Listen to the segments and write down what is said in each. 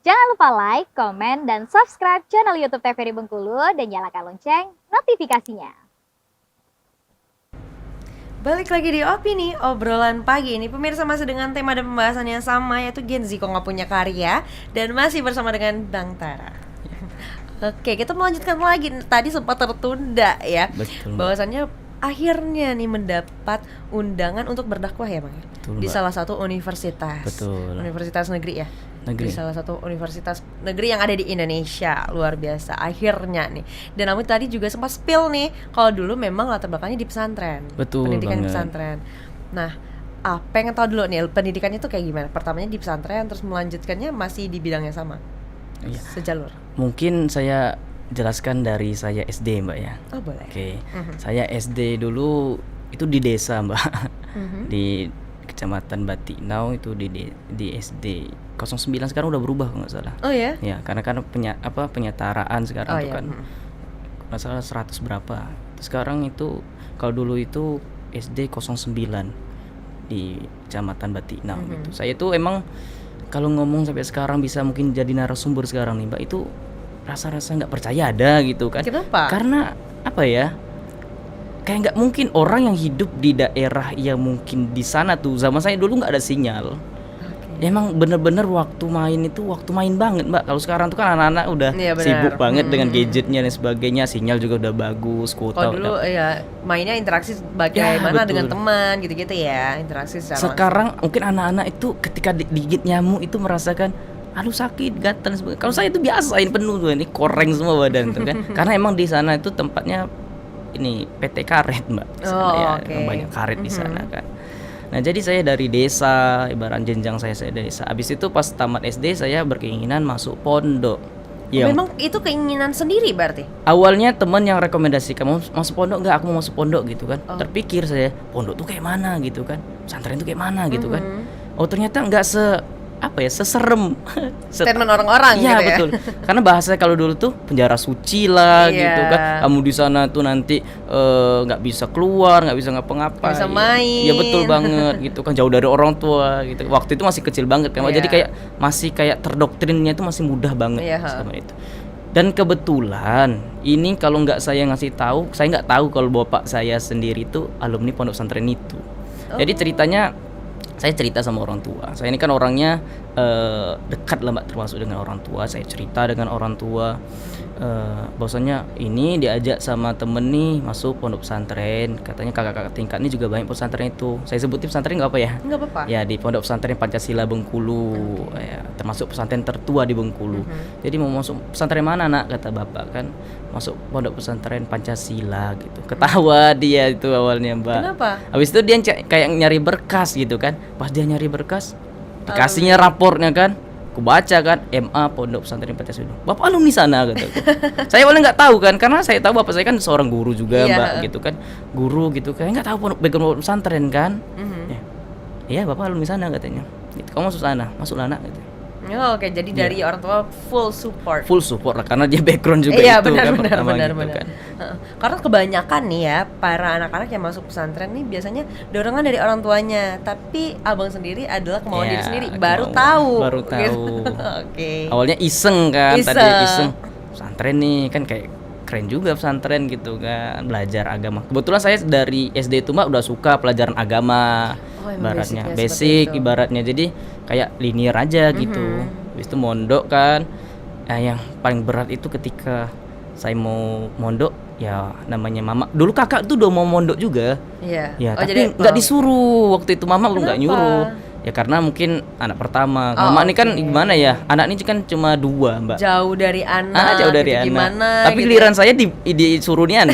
Jangan lupa like, komen, dan subscribe channel YouTube TVRI Bengkulu dan nyalakan lonceng notifikasinya. Balik lagi di Opini, obrolan pagi ini pemirsa masih dengan tema dan pembahasan yang sama, yaitu Gen Z kok nggak punya karya. Dan masih bersama dengan Bang Tara. Oke, kita melanjutkan lagi. Tadi sempat tertunda ya. Betul, bahwasannya akhirnya nih mendapat undangan untuk berdakwah ya Bang. Betul, di Mbak. salah satu universitas. Betul. Universitas negeri ya. Negeri. Di salah satu universitas negeri yang ada di Indonesia. Luar biasa akhirnya nih. Dan namun tadi juga sempat spill nih, kalau dulu memang latar belakangnya di pesantren. Betul Pendidikan di banget. pesantren. Nah, pengen tahu dulu nih pendidikannya itu kayak gimana? Pertamanya di pesantren, terus melanjutkannya masih di bidang yang sama. Iya. Sejalur. Mungkin saya jelaskan dari saya SD, Mbak ya. Oh, boleh. Oke. Saya SD dulu itu di desa, Mbak. Di Kecamatan Batiknau itu di SD 09, sekarang udah berubah kalau nggak salah. Oh ya? Ya, karena kan penyetaraan sekarang Oh, itu iya. kan nggak salah 100 berapa. Sekarang itu kalau dulu itu SD 09 di Kecamatan Batiknau gitu. Saya itu emang kalau ngomong sampai sekarang bisa mungkin jadi narasumber sekarang nih Mbak, itu rasa-rasa nggak percaya ada gitu kan. Kenapa? Karena apa ya, kayak nggak mungkin orang yang hidup di daerah yang mungkin di sana tuh, zaman saya dulu nggak ada sinyal. Emang bener-bener waktu main banget Mbak. Kalau sekarang tuh kan anak-anak udah Iya, benar. sibuk banget dengan gadgetnya dan sebagainya. Sinyal juga udah bagus, kuota Kalau dulu udah. ya mainnya interaksi Ya, bagaimana betul. dengan teman gitu-gitu ya, interaksi secara Sekarang mungkin anak-anak itu ketika digigit nyamuk itu merasakan aduh sakit, gatal dan sebagainya. Kalau saya itu biasain penuh tuh, ini koreng semua badan tuh kan. Karena emang di sana itu tempatnya ini PT karet Mbak. Di sana Oh, ya, oke. emang banyak karet di sana kan. Nah, jadi saya dari desa, ibarat jenjang saya dari desa. Habis itu pas tamat SD saya berkeinginan masuk pondok. Yang Memang itu keinginan sendiri berarti? awalnya teman yang rekomendasikan mau masuk pondok nggak, aku mau masuk pondok gitu kan. Terpikir saya, pondok tuh kayak mana gitu kan, pesantren tuh kayak mana gitu kan. Oh ternyata nggak seserem Statement orang-orang Iya, gitu ya. betul. Karena bahasa kalau dulu tuh penjara suci lah Iya. gitu kan. Kamu di sana tuh nanti nggak bisa keluar, nggak bisa ngapa-ngapain. Nggak bisa main. Iya betul banget gitu kan, jauh dari orang tua gitu. Waktu itu masih kecil banget kan. Iya. Jadi kayak masih kayak terdoktrinnya itu masih mudah banget Iya, sama itu. Dan kebetulan ini kalau nggak saya ngasih tahu, saya nggak tahu kalau bapak saya sendiri itu alumni pondok pesantren itu. Jadi ceritanya saya cerita sama orang tua. Saya ini kan orangnya dekat lah Mbak, termasuk dengan orang tua. Saya cerita dengan orang tua bahwasanya ini diajak sama temen nih masuk pondok pesantren. Katanya kakak-kakak tingkat ini juga banyak pesantren itu. Saya sebutin pesantren nggak apa ya? Enggak apa-apa. Ya di Pondok Pesantren Pancasila Bengkulu, ya, termasuk pesantren tertua di Bengkulu. Jadi mau masuk pesantren mana nak, kata bapak kan, masuk Pondok Pesantren Pancasila gitu. Ketawa dia itu awalnya Mbak. Kenapa? Habis itu dia kayak nyari berkas gitu kan. Pas dia nyari berkas, dikasihnya rapornya kan. Aku baca kan, MA Pondok Pesantren Pancasila. Bapak alumni sana kata aku. Saya awalnya nggak tahu kan, karena saya tahu bapak saya kan seorang guru juga Iya. Mbak gitu kan. Guru gitu kan, nggak tahu background pesantren kan. Ya. Iya bapak alumni sana katanya. Gitu. Kamu masuk sana, masuklah anak gitu. Oh, oke, jadi dari orang tua full support. Full support lah karena dia background juga Iya, itu benar kan benar pertama benar gitu benar. kan. Heeh. Karena kebanyakan nih ya para anak-anak yang masuk pesantren nih biasanya dorongan dari orang tuanya, tapi abang sendiri adalah kemauan Ya, diri sendiri, baru kemauan. tahu. Baru tahu. Gitu. Oke. Awalnya iseng kan, Iseng. tadi iseng. Pesantren nih kan kayak keren juga pesantren gitu kan, belajar agama. Kebetulan saya dari SD itu Mbak udah suka pelajaran agama. Oh, emang Ibaratnya basicnya seperti basic itu. ibaratnya, jadi kayak linear aja gitu. Habis itu mondok kan. Yang paling berat itu ketika saya mau mondok, ya namanya mama. Dulu kakak tuh udah mau mondok juga. Iya. Ya, Oh, tapi jadi nggak disuruh waktu itu, mama belum nggak Kenapa? nyuruh. Ya karena mungkin anak pertama. Oh, Mama ini kan oke. gimana ya? Anak ini kan cuma 2, Mbak. jauh dari anak. Jauh dari gitu, anak. Gimana? Tapi gitu giliran saya disuruhnian.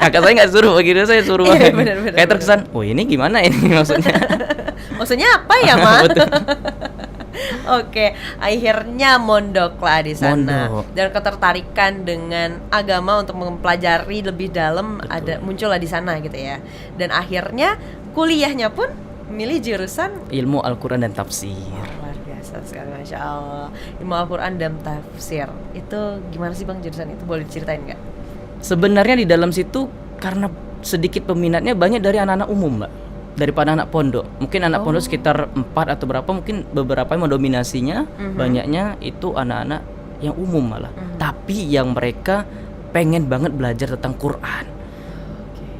Kakak saya nggak suruh, begitu saya suruh. Iya, benar, benar, Kayak terkesan, oh ini gimana ini maksudnya? Maksudnya apa ya, Ma? Betul. Oke, akhirnya mondok lah di sana. Mondok. Dan ketertarikan dengan agama untuk mempelajari lebih dalam ada muncullah di sana gitu ya. Dan akhirnya kuliahnya pun milih jurusan Ilmu Al-Quran dan Tafsir. luar biasa sekali, masya Allah. Ilmu Al-Quran dan tafsir. Itu gimana sih Bang jurusan itu? Boleh diceritain nggak? Sebenarnya di dalam situ karena sedikit peminatnya banyak dari anak-anak umum, Mbak. daripada anak pondok. Mungkin anak pondok sekitar 4 atau berapa, mungkin beberapa yang mendominasinya, banyaknya itu anak-anak yang umum malah. Tapi yang mereka pengen banget belajar tentang Quran.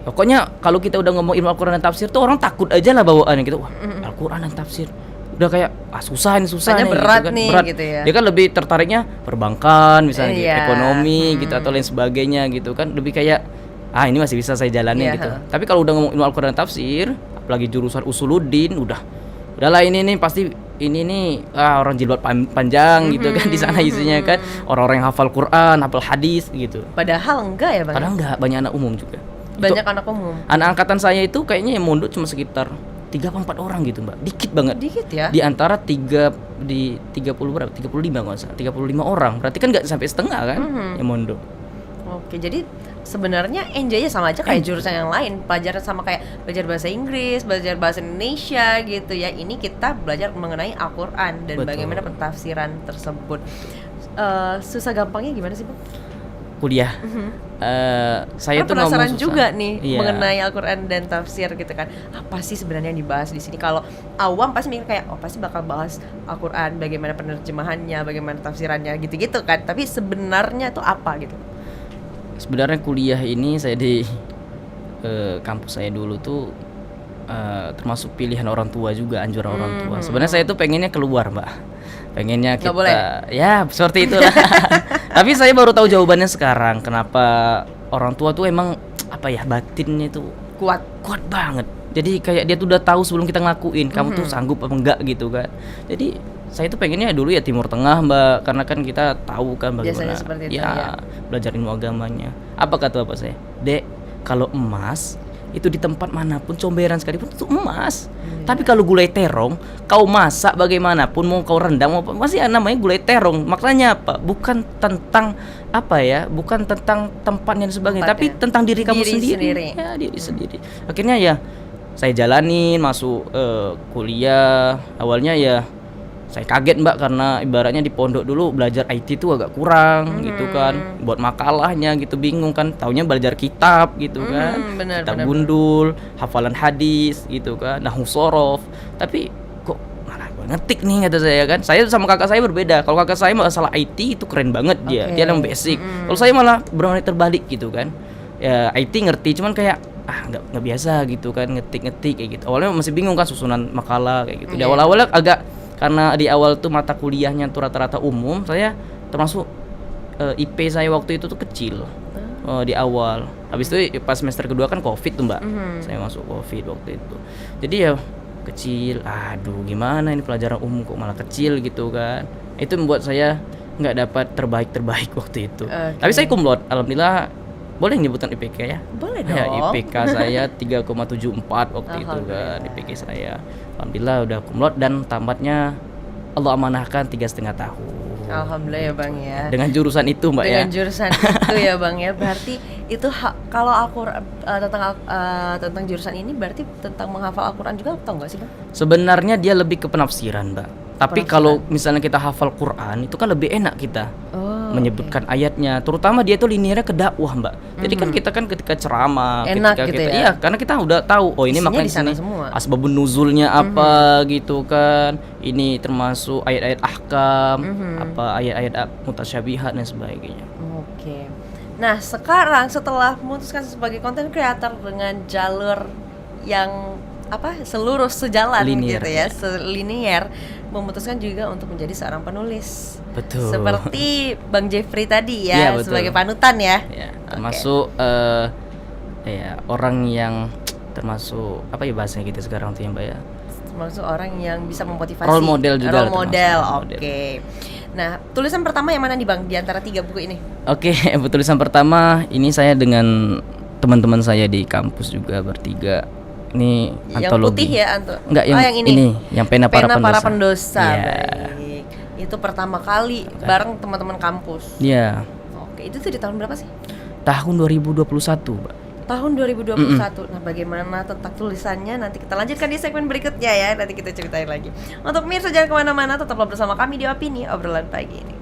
Pokoknya kalau kita udah ngomong ilmu Al-Quran dan tafsir tuh orang takut aja lah bawaannya gitu. Wah, Al-Quran dan tafsir. Udah kayak susah nih Kayaknya berat gitu kan. nih, Berat. gitu ya. Dia kan lebih tertariknya perbankan misalnya gitu, Iya. ekonomi gitu atau lain sebagainya gitu kan. Lebih kayak ini masih bisa saya jalani Iya. gitu. Tapi kalau udah ngomong ilmu Al-Quran dan tafsir, apalagi jurusan usuluddin, udahlah ini nih pasti ini nih orang jilbab panjang gitu kan di sana isinya kan orang-orang yang hafal Quran, hafal hadis gitu. Padahal enggak ya Bang? Padahal enggak, banyak anak umum juga. Banyak anak umum. Anak angkatan saya itu kayaknya yang mondok cuma sekitar 3-4 orang gitu, Mbak. Dikit banget. Dikit ya? Di antara 30 berapa? 35 kalau nggak salah. 35 orang. Berarti kan nggak sampai setengah kan yang mondok. Oke, jadi sebenarnya enjoy-nya sama aja kayak jurusan yang lain. Pelajaran sama kayak belajar bahasa Inggris, belajar bahasa Indonesia gitu ya. Ini kita belajar mengenai Al-Quran dan Betul. bagaimana pentafsiran tersebut. Susah gampangnya gimana sih, Bang? Kuliah. Saya Karena tuh ngomong penasaran susah. juga nih Iya. mengenai Al-Quran dan tafsir gitu kan. Apa sih sebenarnya yang dibahas di sini? Kalau awam pasti mikir kayak pasti bakal bahas Al-Quran, bagaimana penerjemahannya, bagaimana tafsirannya gitu-gitu kan. Tapi sebenarnya itu apa gitu? Sebenarnya kuliah ini saya di kampus saya dulu tuh termasuk pilihan orang tua juga, anjuran orang tua. Sebenarnya saya tuh pengennya keluar, Mbak. Pengennya Nggak kita boleh? ya seperti itulah. Tapi saya baru tahu jawabannya sekarang. Kenapa orang tua tuh emang apa ya, batinnya tuh Kuat. kuat banget. Jadi kayak dia tuh udah tahu sebelum kita ngelakuin, kamu tuh sanggup apa enggak gitu kan. Jadi saya tuh pengennya dulu ya Timur Tengah, Mbak, karena kan kita tahu kan bagaimana Biasanya seperti itu, ya. belajar ilmu agamanya. Apa kata bapak saya? Dek, kalau emas itu di tempat manapun, comberan sekalipun itu emas. Tapi kalau gulai terong, kau masak bagaimanapun, mau kau rendang mau apa, masih namanya gulai terong. Maknanya apa? Bukan tentang apa ya, bukan tentang tempatnya dan sebagainya, tapi Tempatnya. tentang diri kamu Diri sendiri. sendiri. Ya, diri sendiri. Akhirnya ya saya jalanin masuk kuliah. Awalnya ya saya kaget, Mbak, karena ibaratnya di pondok dulu belajar IT tuh agak kurang gitu kan. Buat makalahnya gitu bingung kan, taunya belajar kitab gitu kan. Benar, Kitab benar, gundul, hafalan hadis gitu kan, nahwu sorof. Tapi kok malah ngetik nih kata saya kan. Saya sama kakak saya berbeda. Kalau kakak saya masalah IT itu keren banget dia. Oke. Dia yang basic. Kalau saya malah benar-benar terbalik gitu kan. Ya IT ngerti cuman kayak nggak biasa gitu kan, ngetik kayak gitu. Awalnya masih bingung kan susunan makalah kayak gitu. Di Iya. awal-awal agak, karena di awal tuh mata kuliahnya tuh rata-rata umum, saya termasuk IP saya waktu itu tuh kecil di awal. Habis itu pas semester kedua kan Covid tuh, Mbak. Saya masuk Covid waktu itu. Jadi ya kecil, aduh gimana ini pelajaran umum kok malah kecil gitu kan. Itu membuat saya nggak dapat terbaik waktu itu. Oke. Tapi saya kumlot, alhamdulillah. Boleh nyebutkan IPK ya? Boleh dong. Ya, IPK saya 3,74 waktu itu kan, Alhamdulillah. IPK saya. Alhamdulillah udah kumlot dan tamatnya Allah amanahkan 3,5 tahun. Alhamdulillah ya Bang ya. Dengan jurusan itu, Mbak, Dengan ya. jurusan itu ya Bang ya. Berarti itu kalau Al-Quran tentang jurusan ini berarti tentang menghafal Al-Quran juga atau enggak sih Bang? Sebenarnya dia lebih ke penafsiran, Mbak. Tapi Penafsiran. kalau misalnya kita hafal Quran itu kan lebih enak kita menyebutkan ayatnya. Terutama dia tuh liniernya ke dakwah, Mbak. Jadi kan kita kan ketika ceramah, Enak ketika gitu kita ya. iya, karena kita udah tahu oh ini Isinya makanya di sana sini semua. asbabun nuzulnya apa gitu kan. Ini termasuk ayat-ayat ahkam, apa ayat-ayat mutasyabihat dan sebagainya. Oke. Nah, sekarang setelah memutuskan sebagai content creator dengan jalur yang seluruh sejalan Linier, gitu ya, ya. selinier, memutuskan juga untuk menjadi seorang penulis. Betul. Seperti Bang Jeffrey tadi ya, Iya, betul. sebagai panutan ya. Ya, termasuk ya orang yang termasuk apa ya bahasanya gitu sekarang tuh ya, Mbak ya. Termasuk orang yang bisa memotivasi. Role model juga Role lah, termasuk model, role oke. model. Nah, tulisan pertama yang mana nih Bang di antara 3 buku ini? Oke, tulisan pertama ini saya dengan teman-teman saya di kampus juga bertiga. Ini Yang antologi. putih ya, Enggak, yang, yang ini, yang pena para pendosa. pendosa. Iya. Baik. Itu pertama kali bareng teman-teman kampus. Iya. Oke, itu tuh di tahun berapa sih? Tahun 2021, Mbak. Tahun 2021. Nah, bagaimana tentang tulisannya nanti kita lanjutkan di segmen berikutnya ya. Nanti kita ceritain lagi. Untuk pemirsa jangan kemana-mana, tetaplah bersama kami di Opini Obrolan Pagi ini.